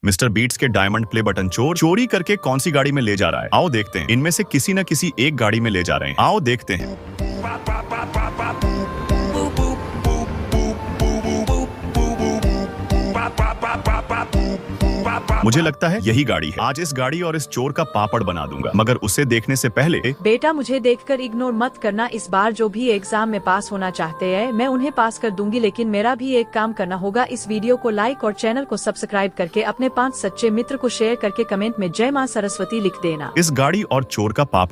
Mister beats के diamond play button चोर चोरी करके कौन सी गाड़ी में ले जा रहा है? आओ देखते हैं। इनमें से किसी न किसी एक गाड़ी में ले जा रहे हैं। आओ देखते हैं। मुझे लगता है यही गाड़ी है। आज इस गाड़ी और इस चोर का पापड़ बना दूंगा, मगर उसे देखने से पहले। बेटा, मुझे देखकर इग्नोर मत करना। इस बार जो भी एग्जाम में पास होना चाहते हैं मैं उन्हें पास कर दूंगी, लेकिन मेरा भी एक काम करना होगा। इस वीडियो को लाइक और चैनल को सब्सक्राइब करके अपने 5 सच्चे मित्र को शेयर करके कमेंट में जय मां सरस्वती लिख देना। इस गाड़ी और चोर का पापड़